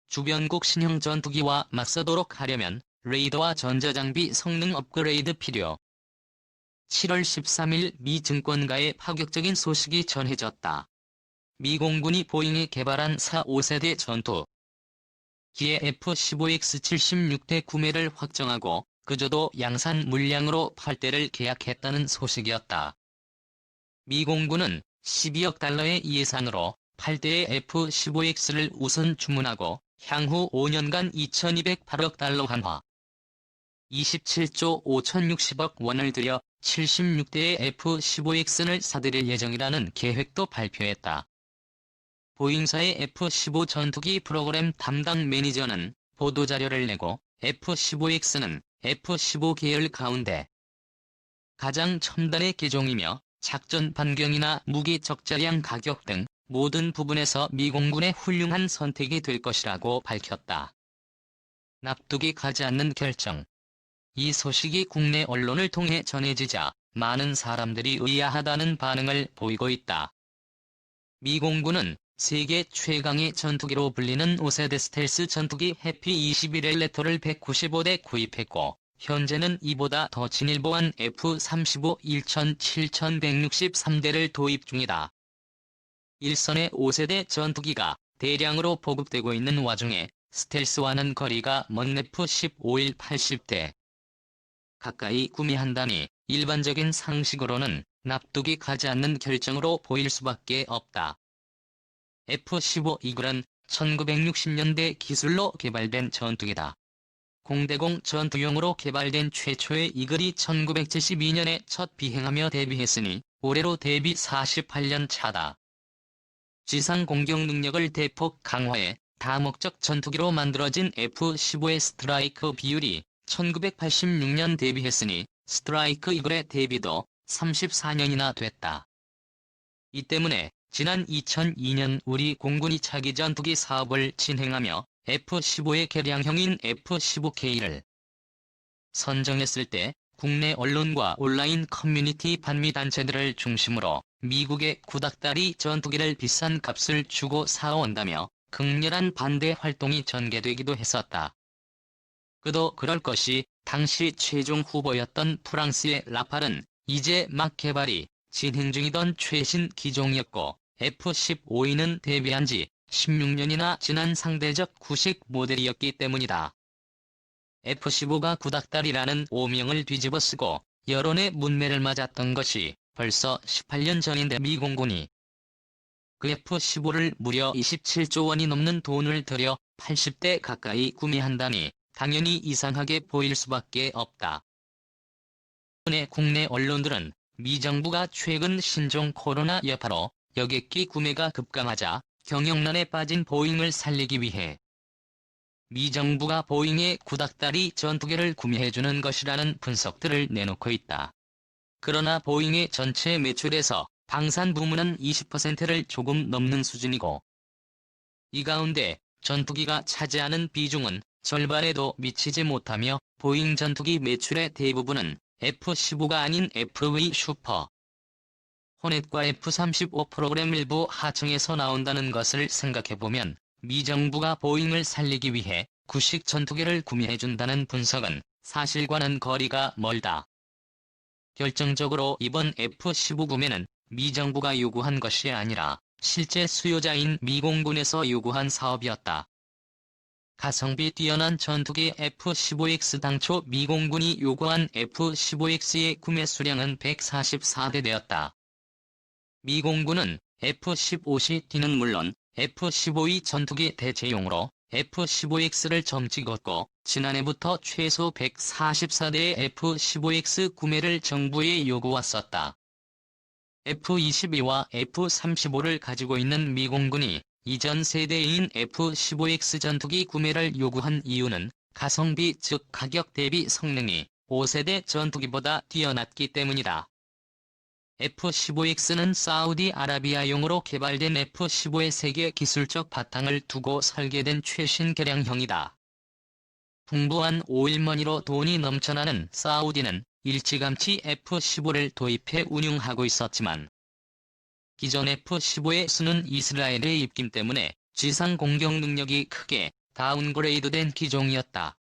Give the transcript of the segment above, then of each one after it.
주변국 신형 전투기와 맞서도록 하려면 레이더와 전자장비 성능 업그레이드 필요. 7월 13일 미 증권가의 파격적인 소식이 전해졌다. 미 공군이 보잉이 개발한 4, 5세대 전투기의 F-15X 76대 구매를 확정하고 그저도 양산 물량으로 8대를 계약했다는 소식이었다. 미 공군은 12억 달러의 예산으로 8대의 F-15X를 우선 주문하고 향후 5년간 2,208억 달러 한화 27조 5,060억 원을 들여 76대의 F-15X를 사들일 예정이라는 계획도 발표했다. 보잉사의 F-15 전투기 프로그램 담당 매니저는 보도자료를 내고 F-15X는 F-15 계열 가운데 가장 첨단의 기종이며 작전 반경이나 무기 적자량 가격 등 모든 부분에서 미 공군의 훌륭한 선택이 될 것이라고 밝혔다. 납득이 가지 않는 결정. 이 소식이 국내 언론을 통해 전해지자 많은 사람들이 의아하다는 반응을 보이고 있다. 미 공군은 세계 최강의 전투기로 불리는 5세대 스텔스 전투기 해피-21L레터를 195대 구입했고 현재는 이보다 더 진일보한 F-35 1,7163대를 도입 중이다. 일선의 5세대 전투기가 대량으로 보급되고 있는 와중에 스텔스와는 거리가 먼 F-15일 80대 가까이 구매한다니 일반적인 상식으로는 납득이 가지 않는 결정으로 보일 수밖에 없다. F-15 이글은 1960년대 기술로 개발된 전투기다. 공대공 전투용으로 개발된 최초의 이글이 1972년에 첫 비행하며 데뷔했으니 올해로 데뷔 48년 차다. 지상 공격 능력을 대폭 강화해 다목적 전투기로 만들어진 F-15의 스트라이크 비율이 1986년 데뷔했으니 스트라이크 이글의 데뷔도 34년이나 됐다. 이 때문에 지난 2002년 우리 공군이 차기 전투기 사업을 진행하며 F-15의 개량형인 F-15K를 선정했을 때 국내 언론과 온라인 커뮤니티 반미 단체들을 중심으로 미국의 구닥다리 전투기를 비싼 값을 주고 사온다며 극렬한 반대 활동이 전개되기도 했었다. 그도 그럴 것이 당시 최종 후보였던 프랑스의 라팔은 이제 막 개발이 진행 중이던 최신 기종이었고 F-15E는 데뷔한 지 16년이나 지난 상대적 구식 모델이었기 때문이다. F-15가 구닥다리라는 오명을 뒤집어쓰고 여론의 문매를 맞았던 것이 벌써 18년 전인데 미 공군이 그 F-15를 무려 27조 원이 넘는 돈을 들여 80대 가까이 구매한다니 당연히 이상하게 보일 수밖에 없다. 국내 언론들은 미 정부가 최근 신종 코로나 여파로 여객기 구매가 급감하자 경영난에 빠진 보잉을 살리기 위해 미 정부가 보잉의 구닥다리 전투기를 구매해주는 것이라는 분석들을 내놓고 있다. 그러나 보잉의 전체 매출에서 방산 부문은 20%를 조금 넘는 수준이고 이 가운데 전투기가 차지하는 비중은 절반에도 미치지 못하며 보잉 전투기 매출의 대부분은 F-15가 아닌 FV 슈퍼 호넷과 F-35 프로그램 일부 하청에서 나온다는 것을 생각해보면 미 정부가 보잉을 살리기 위해 구식 전투기를 구매해준다는 분석은 사실과는 거리가 멀다. 결정적으로 이번 F-15 구매는 미 정부가 요구한 것이 아니라 실제 수요자인 미 공군에서 요구한 사업이었다. 가성비 뛰어난 전투기 F-15X 당초 미 공군이 요구한 F-15X의 구매 수량은 144대되었다. 미 공군은 F-15C는 물론 F-15E 전투기 대체용으로 F-15X를 점 찍었고 지난해부터 최소 144대의 F-15X 구매를 정부에 요구왔었다. F-22와 F-35를 가지고 있는 미 공군이 이전 세대인 F-15X 전투기 구매를 요구한 이유는 가성비 즉 가격 대비 성능이 5세대 전투기보다 뛰어났기 때문이다. F-15X는 사우디아라비아용으로 개발된 F-15의 세계 기술적 바탕을 두고 설계된 최신 개량형이다. 풍부한 오일머니로 돈이 넘쳐나는 사우디는 일찌감치 F-15를 도입해 운용하고 있었지만 기존 F-15의 수는 이스라엘의 입김 때문에 지상 공격 능력이 크게 다운그레이드된 기종이었다.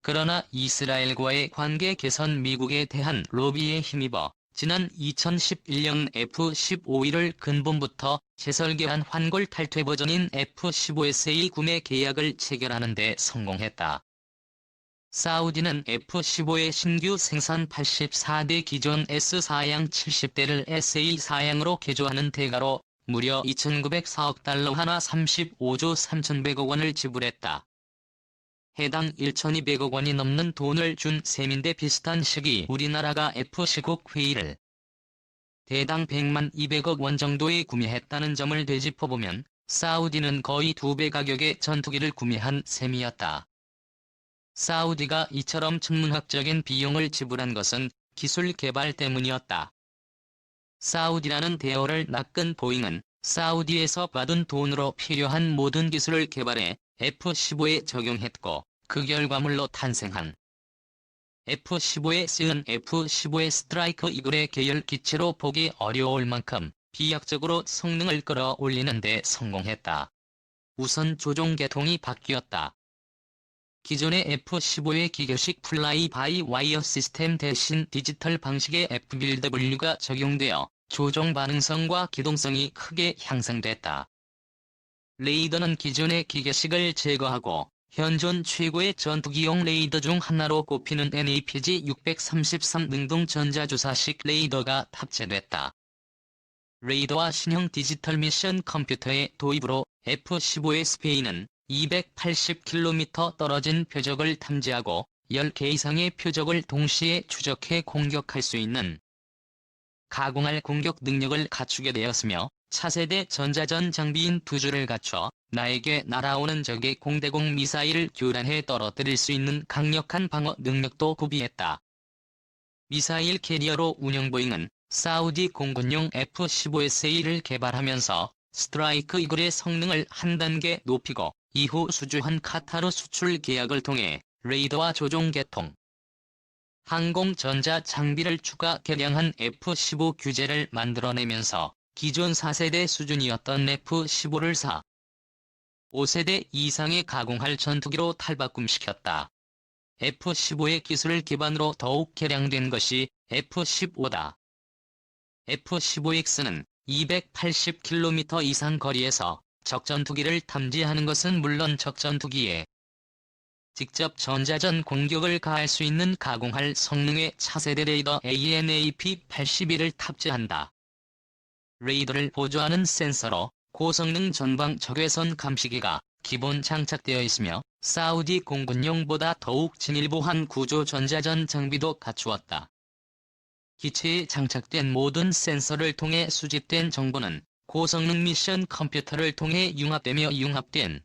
그러나 이스라엘과의 관계 개선 미국에 대한 로비에 힘입어 지난 2011년 F-15를 근본부터 재설계한 환골 탈퇴 버전인 F-15SA 구매 계약을 체결하는 데 성공했다. 사우디는 F-15의 신규 생산 84대 기존 S-4양 70대를 SA-4양으로 개조하는 대가로 무려 2,904억 달러 하나 35조 3,100억 원을 지불했다. 해당 1,200억 원이 넘는 돈을 준 셈인데 비슷한 시기 우리나라가 F-19 회의를 대당 100만 200억 원 정도에 구매했다는 점을 되짚어보면 사우디는 거의 2배 가격의 전투기를 구매한 셈이었다. 사우디가 이처럼 천문학적인 비용을 지불한 것은 기술 개발 때문이었다. 사우디라는 대어를 낚은 보잉은 사우디에서 받은 돈으로 필요한 모든 기술을 개발해 F-15에 적용했고 그 결과물로 탄생한 F-15에 쓰은 F-15의 스트라이크 이글의 계열 기체로 보기 어려울 만큼 비약적으로 성능을 끌어올리는 데 성공했다. 우선 조종 계통이 바뀌었다. 기존의 F-15의 기계식 플라이 바이 와이어 시스템 대신 디지털 방식의 FBW가 적용되어 조종 반응성과 기동성이 크게 향상됐다. 레이더는 기존의 기계식을 제거하고 현존 최고의 전투기용 레이더 중 하나로 꼽히는 NAPG-633 능동 전자주사식 레이더가 탑재됐다. 레이더와 신형 디지털 미션 컴퓨터의 도입으로 F-15의 스페인은 280km 떨어진 표적을 탐지하고 10개 이상의 표적을 동시에 추적해 공격할 수 있는 가공할 공격 능력을 갖추게 되었으며 차세대 전자전 장비인 2주를 갖춰 나에게 날아오는 적의 공대공 미사일을 교란해 떨어뜨릴 수 있는 강력한 방어 능력도 구비했다. 미사일 캐리어로 운영 보잉은 사우디 공군용 F-15SA를 개발하면서 스트라이크 이글의 성능을 한 단계 높이고 이후 수주한 카타르 수출 계약을 통해 레이더와 조종 계통, 항공 전자 장비를 추가 개량한 F-15 규제를 만들어내면서 기존 4세대 수준이었던 F-15를 4, 5세대 이상의 가공할 전투기로 탈바꿈시켰다. F-15의 기술을 기반으로 더욱 개량된 것이 F-15다. F-15X는 280km 이상 거리에서 적전투기를 탐지하는 것은 물론 적전투기에 직접 전자전 공격을 가할 수 있는 가공할 성능의 차세대 레이더 ANAP-81을 탑재한다. 레이더를 보조하는 센서로 고성능 전방 적외선 감시기가 기본 장착되어 있으며 사우디 공군용보다 더욱 진일보한 구조 전자전 장비도 갖추었다. 기체에 장착된 모든 센서를 통해 수집된 정보는 고성능 미션 컴퓨터를 통해 융합되며 융합된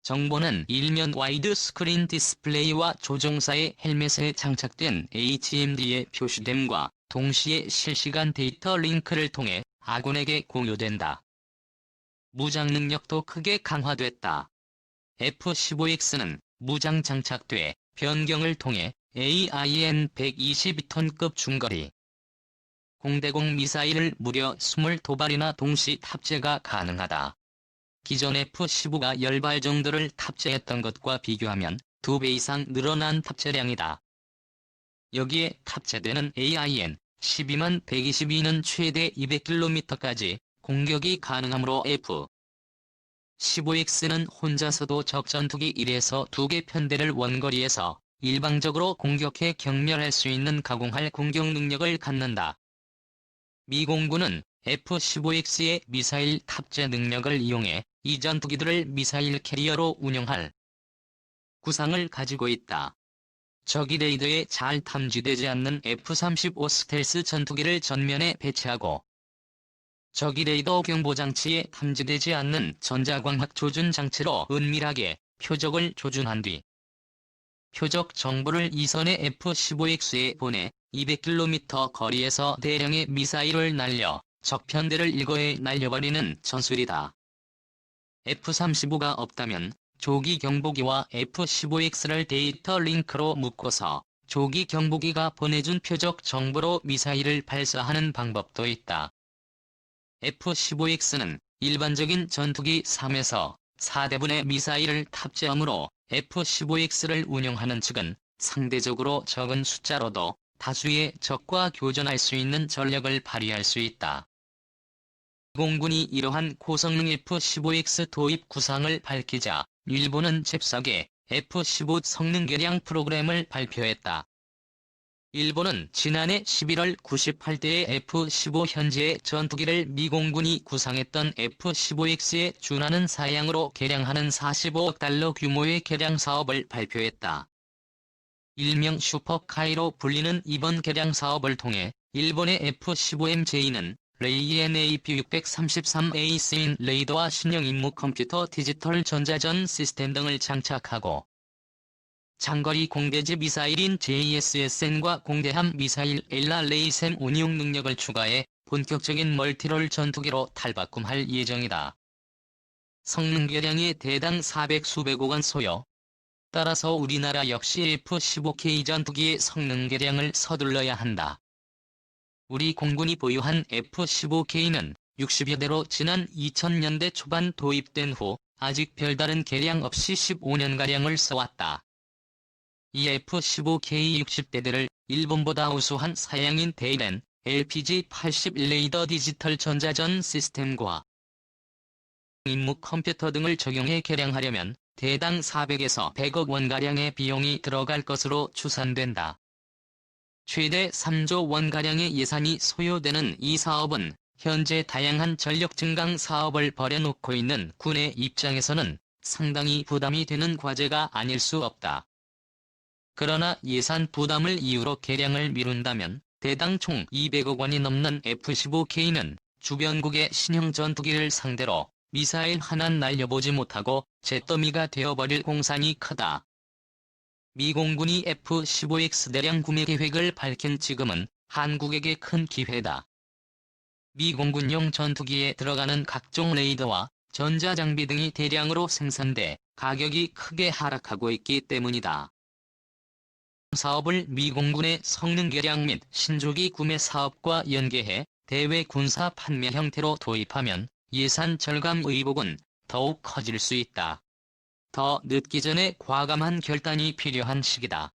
정보는 일면 와이드 스크린 디스플레이와 조종사의 헬멧에 장착된 HMD에 표시됨과 동시에 실시간 데이터 링크를 통해 아군에게 공유된다. 무장 능력도 크게 강화됐다. F-15X는 무장 장착돼 변경을 통해 AIM-122톤급 중거리 공대공 미사일을 무려 22발이나 동시 탑재가 가능하다. 기존 F-15가 10발 정도를 탑재했던 것과 비교하면 2배 이상 늘어난 탑재량이다. 여기에 탑재되는 AIM-12만 122는 최대 200km까지 공격이 가능하므로 F-15X는 혼자서도 적전투기 1에서 2개 편대를 원거리에서 일방적으로 공격해 경멸할 수 있는 가공할 공격 능력을 갖는다. 미 공군은 F-15X의 미사일 탑재 능력을 이용해 이 전투기들을 미사일 캐리어로 운영할 구상을 가지고 있다. 적이 레이더에 잘 탐지되지 않는 F-35 스텔스 전투기를 전면에 배치하고 적이 레이더 경보장치에 탐지되지 않는 전자광학 조준 장치로 은밀하게 표적을 조준한 뒤 표적 정보를 이선의 F-15X에 보내 200km 거리에서 대량의 미사일을 날려 적편대를 일거에 날려버리는 전술이다. F-35가 없다면 조기 경보기와 F-15X를 데이터 링크로 묶어서 조기 경보기가 보내준 표적 정보로 미사일을 발사하는 방법도 있다. F-15X는 일반적인 전투기 3에서 4대분의 미사일을 탑재하므로 F-15X를 운용하는 측은 상대적으로 적은 숫자로도 다수의 적과 교전할 수 있는 전력을 발휘할 수 있다. 공군이 이러한 고성능 F-15X 도입 구상을 밝히자 일본은 잽싸게 F-15 성능 개량 프로그램을 발표했다. 일본은 지난해 11월 98대의 F-15 현재의 전투기를 미 공군이 구상했던 F-15X에 준하는 사양으로 개량하는 45억 달러 규모의 개량 사업을 발표했다. 일명 슈퍼카이로 불리는 이번 개량 사업을 통해 일본의 F-15MJ는 레이엔 AP633A 쓰인 레이더와 신형 임무 컴퓨터 디지털 전자전 시스템 등을 장착하고 장거리 공대지 미사일인 JSSN과 공대함 미사일 엘라 레이셈 운용 능력을 추가해 본격적인 멀티롤 전투기로 탈바꿈할 예정이다. 성능 개량의 대당 400수백억 원 소요. 따라서 우리나라 역시 F-15K 전투기의 성능 개량을 서둘러야 한다. 우리 공군이 보유한 F-15K는 60여 대로 지난 2000년대 초반 도입된 후 아직 별다른 개량 없이 15년가량을 써왔다. 이 F-15K 60대들을 일본보다 우수한 사양인 대일엔 LPG-80 레이더 디지털 전자전 시스템과 임무 컴퓨터 등을 적용해 개량하려면 대당 400에서 100억 원가량의 비용이 들어갈 것으로 추산된다. 최대 3조 원가량의 예산이 소요되는 이 사업은 현재 다양한 전력 증강 사업을 벌여놓고 있는 군의 입장에서는 상당히 부담이 되는 과제가 아닐 수 없다. 그러나 예산 부담을 이유로 개량을 미룬다면 대당 총 200억 원이 넘는 F-15K는 주변국의 신형 전투기를 상대로 미사일 하나 날려보지 못하고 잿더미가 되어버릴 공산이 크다. 미 공군이 F-15X 대량 구매 계획을 밝힌 지금은 한국에게 큰 기회다. 미 공군용 전투기에 들어가는 각종 레이더와 전자장비 등이 대량으로 생산돼 가격이 크게 하락하고 있기 때문이다. 사업을 미 공군의 성능 개량 및 신조기 구매 사업과 연계해 대외 군사 판매 형태로 도입하면 예산 절감 의복은 더욱 커질 수 있다. 더 늦기 전에 과감한 결단이 필요한 시기다.